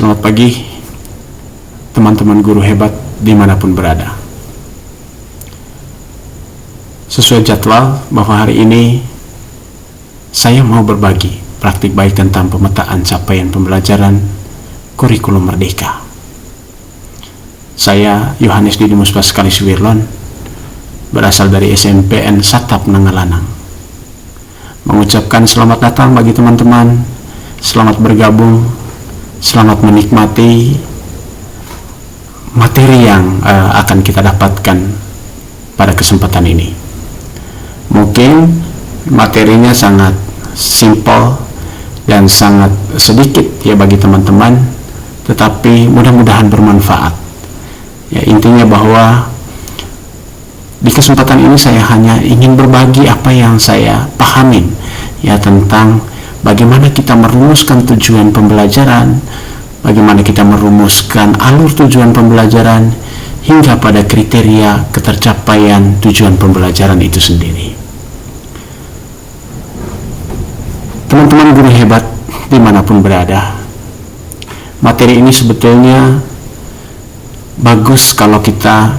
Selamat pagi teman-teman guru hebat dimanapun berada. Sesuai jadwal bahwa hari ini saya mau berbagi praktik baik tentang pemetaan capaian pembelajaran kurikulum merdeka. Saya Yohanes Didimus Paskalis Wirlon, berasal dari SMPN Satap Nangalanang. Mengucapkan selamat datang bagi teman-teman, selamat bergabung, selamat menikmati materi yang akan kita dapatkan pada kesempatan ini. Mungkin materinya sangat simpel dan sangat sedikit ya bagi teman-teman, tetapi mudah-mudahan bermanfaat. Ya, intinya bahwa di kesempatan ini saya hanya ingin berbagi apa yang saya pahamin ya tentang bagaimana kita merumuskan tujuan pembelajaran, bagaimana kita merumuskan alur tujuan pembelajaran, hingga pada kriteria ketercapaian tujuan pembelajaran itu sendiri. Teman-teman guru hebat dimanapun berada, materi ini sebetulnya bagus kalau kita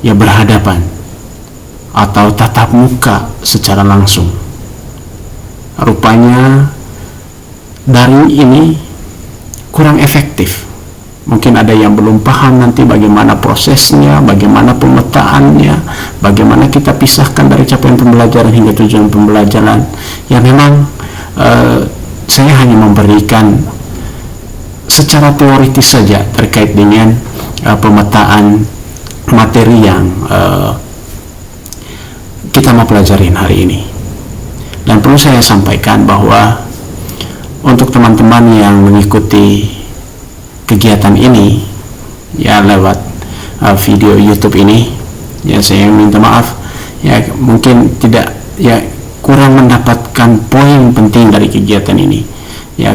ya berhadapan atau tatap muka secara langsung. Rupanya daring ini kurang efektif. Mungkin ada yang belum paham nanti bagaimana prosesnya, bagaimana pemetaannya, bagaimana kita pisahkan dari capaian pembelajaran hingga tujuan pembelajaran. Ya memang saya hanya memberikan secara teoritis saja terkait dengan pemetaan materi yang kita mau pelajarin hari ini. Dan perlu saya sampaikan bahwa untuk teman-teman yang mengikuti kegiatan ini ya lewat video YouTube ini, ya saya minta maaf ya mungkin tidak ya kurang mendapatkan poin penting dari kegiatan ini ya,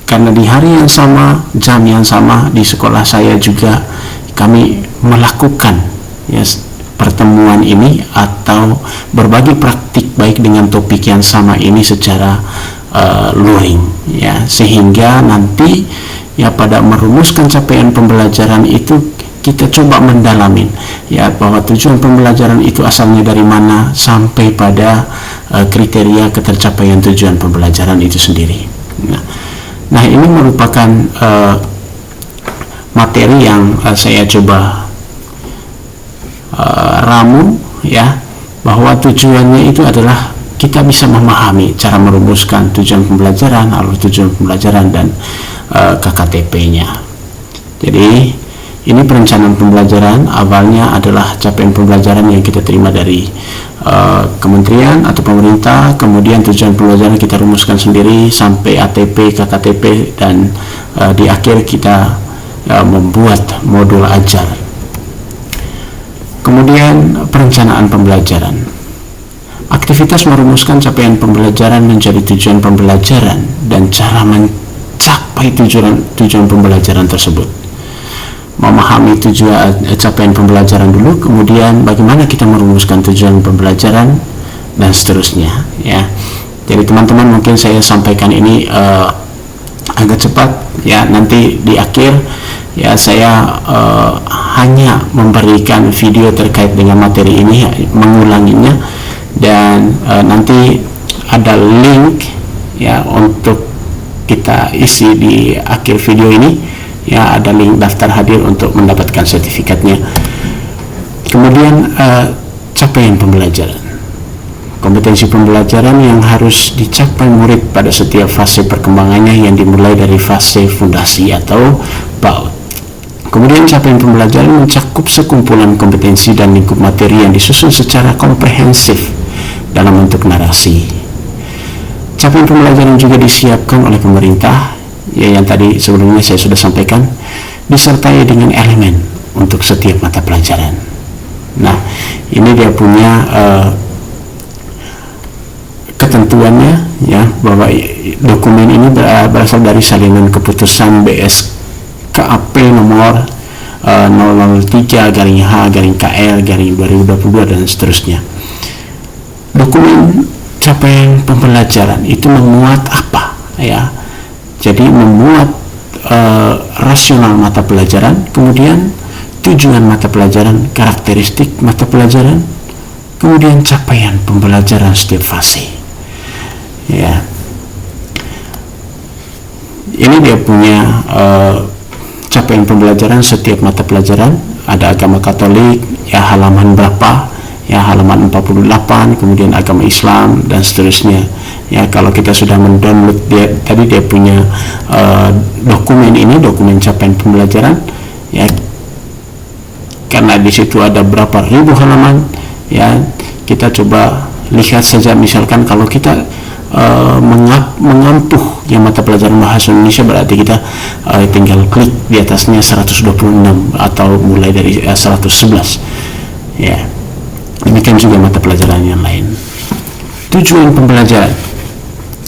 karena di hari yang sama, jam yang sama di sekolah saya juga kami melakukan ya pertemuan ini atau berbagi praktik baik dengan topik yang sama ini secara luring ya, sehingga nanti ya pada merumuskan capaian pembelajaran itu kita coba mendalamin ya bahwa tujuan pembelajaran itu asalnya dari mana sampai pada kriteria ketercapaian tujuan pembelajaran itu sendiri. Nah ini merupakan materi yang saya coba ramu ya, bahwa tujuannya itu adalah kita bisa memahami cara merumuskan tujuan pembelajaran, alur tujuan pembelajaran dan KKTP-nya. Jadi ini perencanaan pembelajaran awalnya adalah capaian pembelajaran yang kita terima dari kementerian atau pemerintah, kemudian tujuan pembelajaran kita rumuskan sendiri sampai ATP, KKTP, dan di akhir kita membuat modul ajar. Kemudian perencanaan pembelajaran, aktivitas merumuskan capaian pembelajaran menjadi tujuan pembelajaran dan cara mencapai tujuan pembelajaran tersebut. Memahami tujuan capaian pembelajaran dulu, kemudian bagaimana kita merumuskan tujuan pembelajaran dan seterusnya ya. Jadi teman-teman mungkin saya sampaikan ini agak cepat ya, nanti di akhir ya saya hanya memberikan video terkait dengan materi ini, mengulanginya, dan nanti ada link ya untuk kita isi di akhir video ini ya, ada link daftar hadir untuk mendapatkan sertifikatnya. Kemudian capaian pembelajaran, kompetensi pembelajaran yang harus dicapai murid pada setiap fase perkembangannya yang dimulai dari fase fondasi atau PAUD. Kemudian capaian pembelajaran mencakup sekumpulan kompetensi dan lingkup materi yang disusun secara komprehensif dalam bentuk narasi. Capaian pembelajaran juga disiapkan oleh pemerintah ya, yang tadi sebelumnya saya sudah sampaikan, disertai dengan elemen untuk setiap mata pelajaran. Nah ini dia punya ketentuannya ya, bahwa dokumen ini berasal dari salinan keputusan BSKAP nomor 003/H/KL/2022 dan seterusnya. Dokumen capaian pembelajaran itu memuat apa ya? Jadi memuat rasional mata pelajaran, kemudian tujuan mata pelajaran, karakteristik mata pelajaran, kemudian capaian pembelajaran setiap fase. Ya, ini dia punya capaian pembelajaran setiap mata pelajaran. Ada agama Katolik, ya halaman berapa, ya halaman 48, kemudian agama Islam dan seterusnya. Ya, kalau kita sudah mendownload tadi dia punya dokumen ini, dokumen capaian pembelajaran, ya karena di situ ada berapa ribu halaman, ya kita coba lihat saja. Misalkan kalau kita mengampuh yang mata pelajaran bahasa Indonesia, berarti kita tinggal klik di atasnya 126 atau mulai dari 111. Ya, demikian juga mata pelajaran yang lain. Tujuan pembelajaran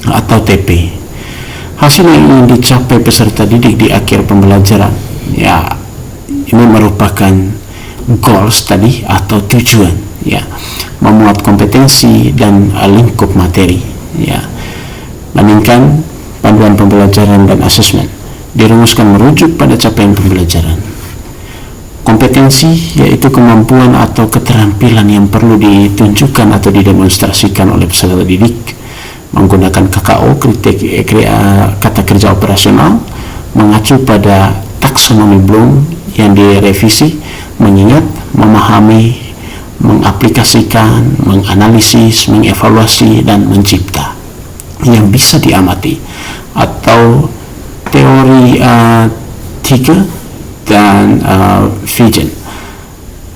atau TP, hasil yang ingin dicapai peserta didik di akhir pembelajaran, ya ini merupakan goals tadi atau tujuan, ya memuat kompetensi dan lingkup materi. Ya, bandingkan panduan pembelajaran dan asesmen dirumuskan merujuk pada capaian pembelajaran. Kompetensi yaitu kemampuan atau keterampilan yang perlu ditunjukkan atau didemonstrasikan oleh peserta didik menggunakan KKO, kata kerja operasional, mengacu pada taksonomi Bloom yang direvisi, mengingat, memahami, mengaplikasikan, menganalisis, mengevaluasi, dan mencipta yang bisa diamati, atau teori 3 dan Vision,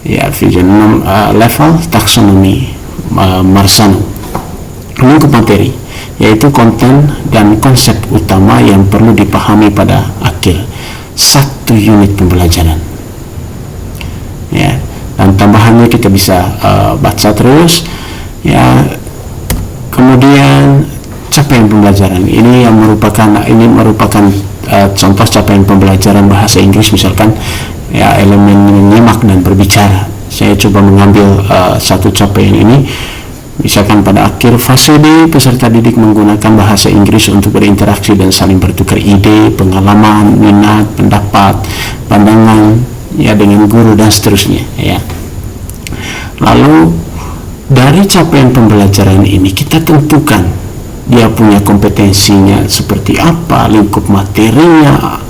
ya Vision 6 level taksonomi Marsano. Lingkup materi yaitu konten dan konsep utama yang perlu dipahami pada akhir satu unit pembelajaran. Ya, dan tambahannya kita bisa baca terus. Ya, kemudian capaian pembelajaran ini merupakan contoh capaian pembelajaran bahasa Inggris, misalkan ya elemen menyimak dan berbicara. Saya coba mengambil satu capaian ini. Misalkan pada akhir fase D, peserta didik menggunakan bahasa Inggris untuk berinteraksi dan saling bertukar ide, pengalaman, minat, pendapat, pandangan, ya dengan guru dan seterusnya. Ya. Lalu dari capaian pembelajaran ini kita tentukan dia punya kompetensinya seperti apa, lingkup materinya,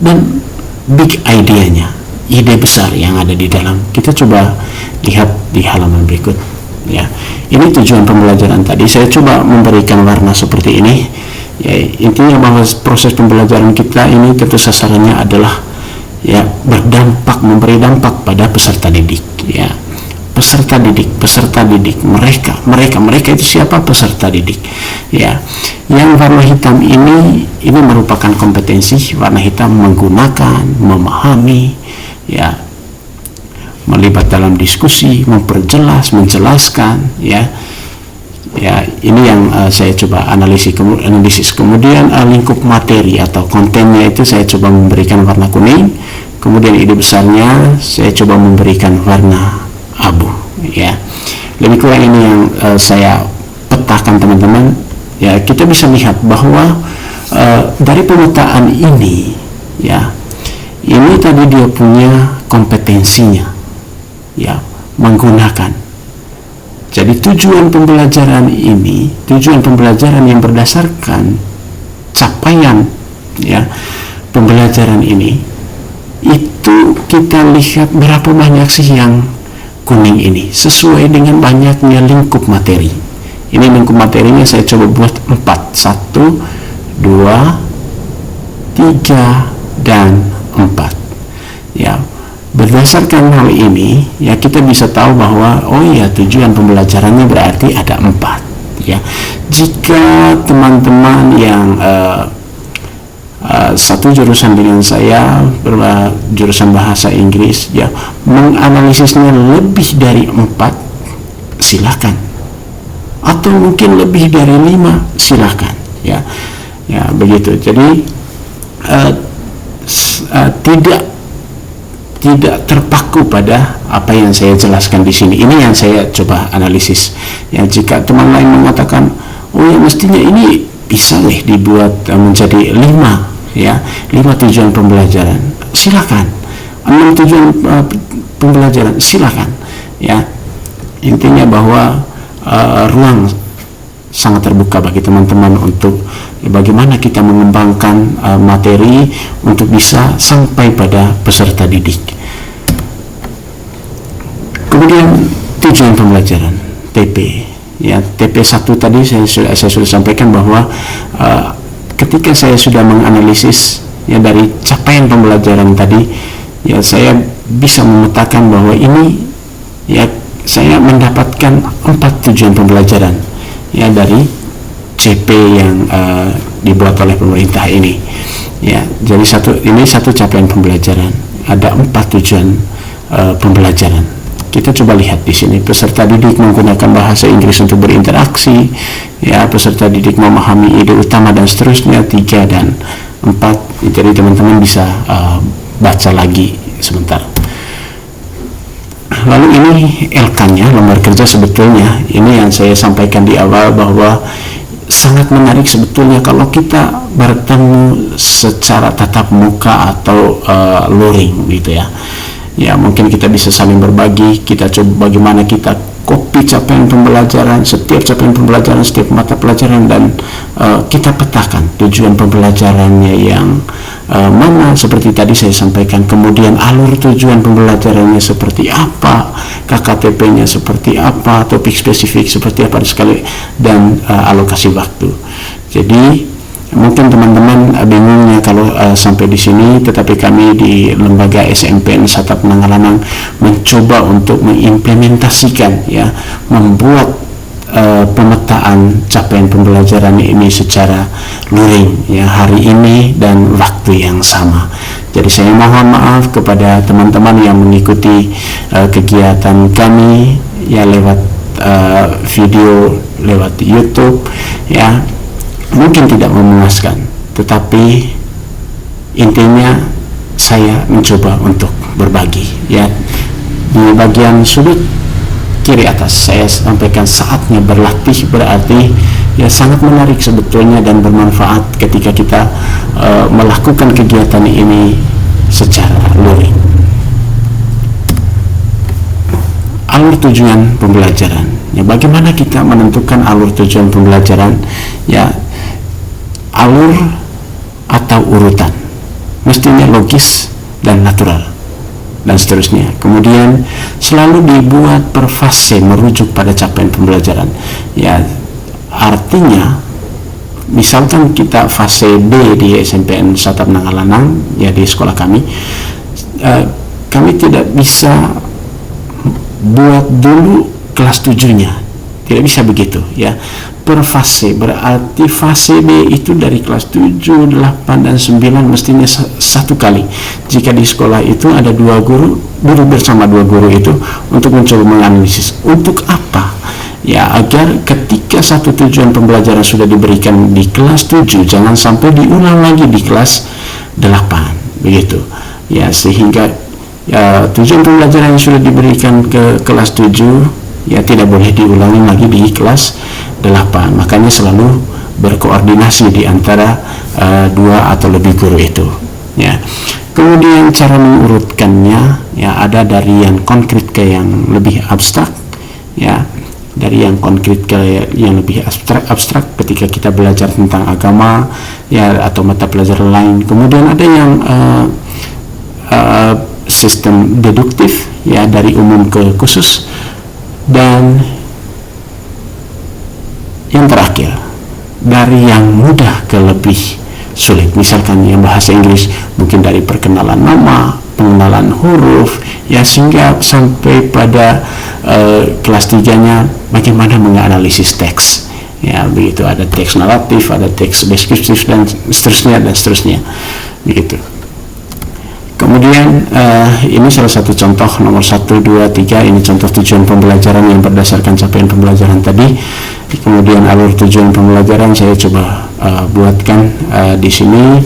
dan big idea-nya, ide besar yang ada di dalam. Kita coba lihat di halaman berikut. Ya, ini tujuan pembelajaran tadi. Saya coba memberikan warna seperti ini. Ya, intinya bahwa proses pembelajaran kita ini tentu sasarannya adalah ya berdampak, memberi dampak pada peserta didik. Ya, peserta didik, mereka itu siapa? Peserta didik. Ya, yang warna hitam ini merupakan kompetensi. Warna hitam menggunakan, memahami, ya, melibat dalam diskusi, memperjelas, menjelaskan, ya ini yang saya coba analisis. Kemudian lingkup materi atau kontennya itu saya coba memberikan warna kuning. Kemudian ide besarnya saya coba memberikan warna abu. Ya, lebih kurang ini yang saya petakan, teman-teman. Ya, kita bisa lihat bahwa dari pemetaan ini, ya ini tadi dia punya kompetensinya. Ya, menggunakan. Jadi tujuan pembelajaran yang berdasarkan capaian, ya pembelajaran ini, itu kita lihat berapa banyak sih yang kuning ini sesuai dengan banyaknya lingkup materi. Ini lingkup materinya saya coba buat 4, 1, 2, 3, dan 4. Ya, berdasarkan hal ini, ya kita bisa tahu bahwa tujuan pembelajarannya berarti ada 4. Ya, jika teman-teman yang satu jurusan dengan saya, jurusan bahasa Inggris, ya menganalisisnya lebih dari 4, silakan. Atau mungkin lebih dari 5, silakan. Ya, begitu. Jadi tidak terpaku pada apa yang saya jelaskan di sini. Ini yang saya coba analisis. Ya, jika teman lain mengatakan, ya mestinya ini bisa dibuat menjadi 5, ya, 5 tujuan pembelajaran, silakan. 6 tujuan pembelajaran, silakan, ya. Intinya bahwa ruang sangat terbuka bagi teman-teman untuk bagaimana kita mengembangkan materi untuk bisa sampai pada peserta didik. Kemudian tujuan pembelajaran, TP, ya. TP1 tadi saya sudah sampaikan bahwa ketika saya sudah menganalisis ya dari capaian pembelajaran tadi, ya saya bisa memetakan bahwa ini ya saya mendapatkan 4 tujuan pembelajaran ya dari CP yang dibuat oleh pemerintah ini, ya. Jadi ini satu capaian pembelajaran, ada 4 tujuan pembelajaran. Kita coba lihat di sini, peserta didik menggunakan bahasa Inggris untuk berinteraksi, ya, peserta didik memahami ide utama dan seterusnya, 3 dan 4. Jadi teman-teman bisa baca lagi sebentar. Lalu ini LK-nya, lembar kerja sebetulnya, ini yang saya sampaikan di awal bahwa sangat menarik sebetulnya kalau kita bertemu secara tatap muka atau luring gitu ya. Ya, mungkin kita bisa saling berbagi, kita coba bagaimana kita copy capaian pembelajaran, setiap capaian pembelajaran, setiap mata pelajaran, dan kita petakan tujuan pembelajarannya yang mana, seperti tadi saya sampaikan, kemudian alur tujuan pembelajarannya seperti apa, KKTP-nya seperti apa, topik spesifik seperti apa sekali, dan alokasi waktu. Jadi mungkin teman-teman bingungnya kalau sampai di sini, tetapi kami di lembaga SMPN Satap Nangalanang mencoba untuk mengimplementasikan, ya, membuat pemetaan capaian pembelajaran ini secara luring, ya, hari ini dan waktu yang sama. Jadi saya mohon maaf kepada teman-teman yang mengikuti kegiatan kami ya lewat video, lewat YouTube, ya. Mungkin tidak memuaskan, tetapi intinya saya mencoba untuk berbagi, ya. Di bagian sudut kiri atas saya sampaikan saatnya berlatih, berarti ya sangat menarik sebetulnya dan bermanfaat ketika kita melakukan kegiatan ini secara luring. Alur tujuan pembelajaran, ya, bagaimana kita menentukan alur tujuan pembelajaran, ya. Alur atau urutan mestinya logis dan natural dan seterusnya. Kemudian selalu dibuat per fase merujuk pada capaian pembelajaran, ya. Artinya misalkan kita fase B di SMPN Satap Nangalanang, ya, di sekolah kami, kami tidak bisa buat dulu kelas 7-nya, tidak bisa begitu, ya. Per fase, berarti fase B itu dari kelas 7, 8, dan 9 mestinya satu kali. Jika di sekolah itu ada 2 guru, duduk bersama 2 guru itu untuk mencoba menganalisis. Untuk apa? Ya, agar ketika satu tujuan pembelajaran sudah diberikan di kelas 7, jangan sampai diulang lagi di kelas 8, begitu. Ya, sehingga tujuan pembelajaran yang sudah diberikan ke kelas 7, ya, tidak boleh diulangi lagi di kelas 8. Makanya selalu berkoordinasi di antara 2 atau lebih guru itu, ya. Kemudian cara mengurutkannya, ya, ada dari yang konkret ke yang lebih abstrak, ya. Dari yang konkret ke yang lebih abstrak ketika kita belajar tentang agama, ya, atau mata pelajaran lain. Kemudian ada yang sistem deduktif, ya, dari umum ke khusus. Dan yang terakhir, dari yang mudah ke lebih sulit. Misalkan yang bahasa Inggris, mungkin dari perkenalan nama, pengenalan huruf, ya, sehingga sampai pada kelas 3-nya bagaimana menganalisis teks, ya, begitu. Ada teks naratif, ada teks deskriptif, dan seterusnya, begitu. Kemudian ini salah satu contoh nomor 1, 2, 3, ini contoh tujuan pembelajaran yang berdasarkan capaian pembelajaran tadi. Kemudian alur tujuan pembelajaran saya coba buatkan di sini,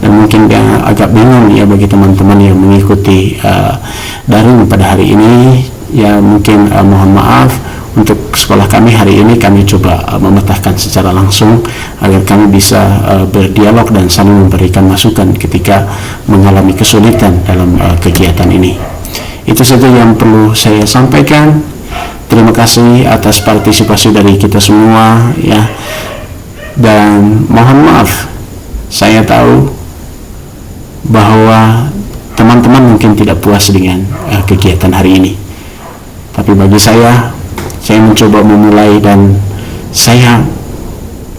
dan mungkin agak bingung, ya, bagi teman-teman yang mengikuti daring pada hari ini, ya, mungkin mohon maaf untuk sekolah kami hari ini kami coba memetakan secara langsung agar kami bisa berdialog dan saling memberikan masukan ketika mengalami kesulitan dalam kegiatan ini. Itu saja yang perlu saya sampaikan. Terima kasih atas partisipasi dari kita semua ya. Dan mohon maaf, saya tahu bahwa teman-teman mungkin tidak puas dengan kegiatan hari ini. Tapi bagi saya mencoba memulai dan saya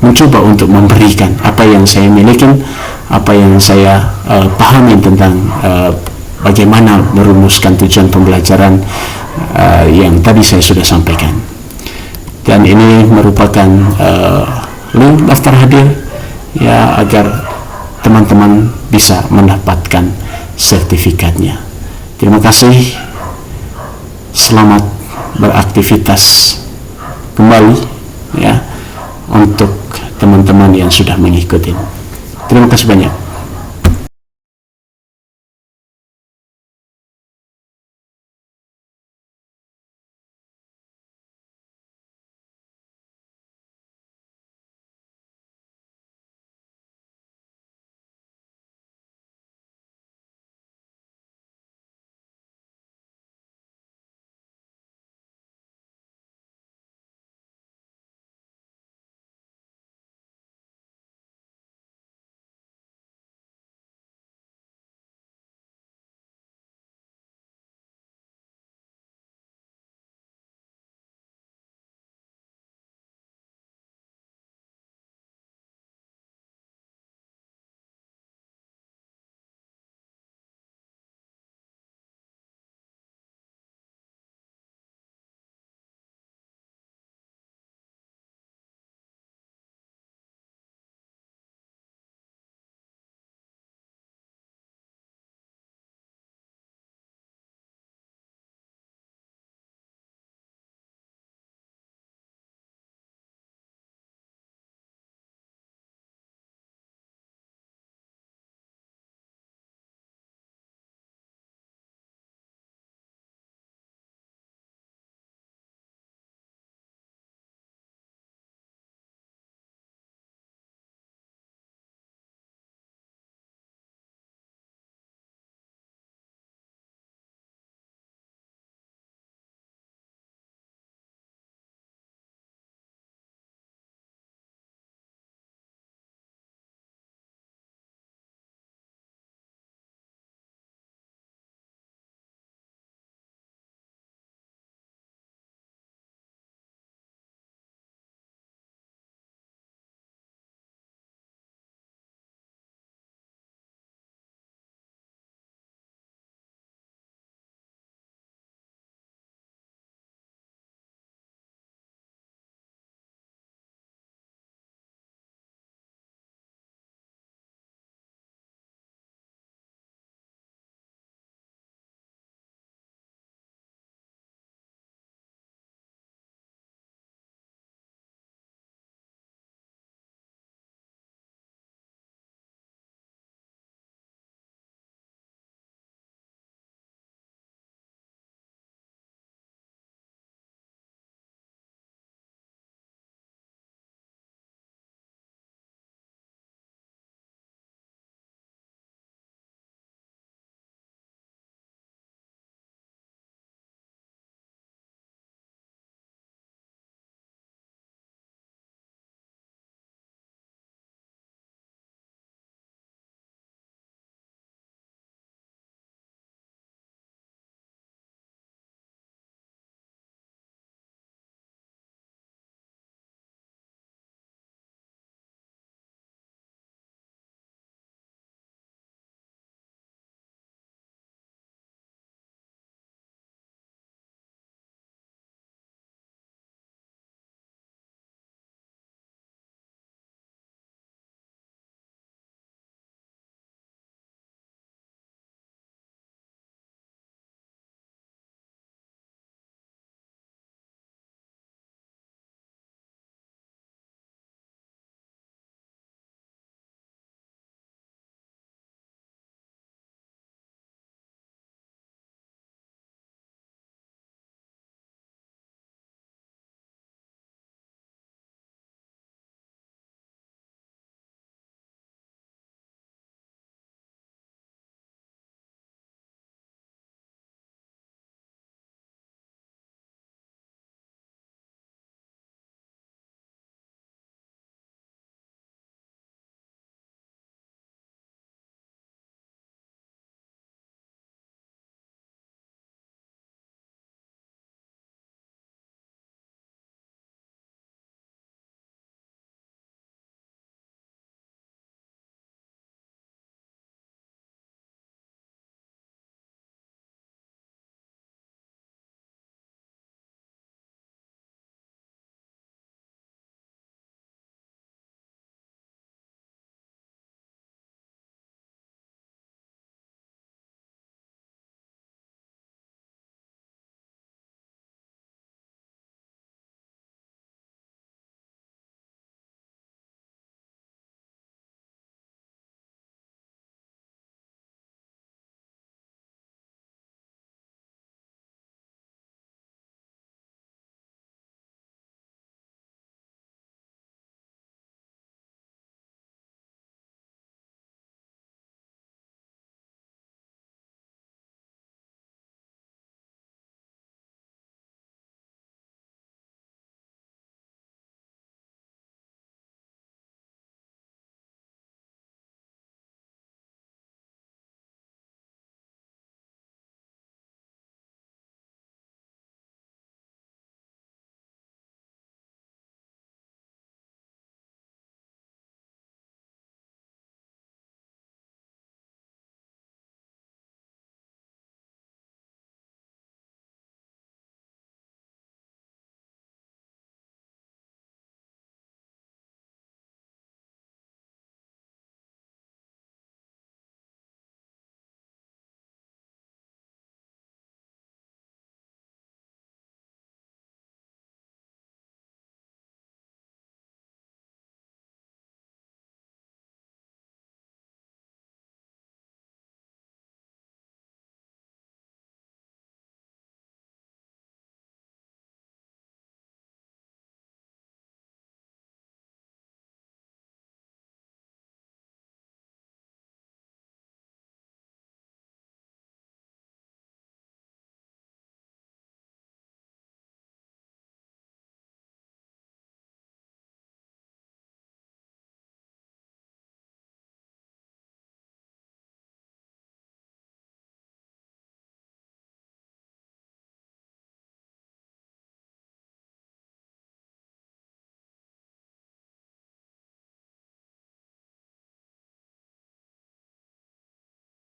mencoba untuk memberikan apa yang saya miliki, apa yang saya pahami tentang bagaimana merumuskan tujuan pembelajaran yang tadi saya sudah sampaikan. Dan ini merupakan link daftar hadir ya, agar teman-teman bisa mendapatkan sertifikatnya. Terima kasih. Selamat beraktivitas kembali ya untuk teman-teman yang sudah mengikuti. Terima kasih banyak.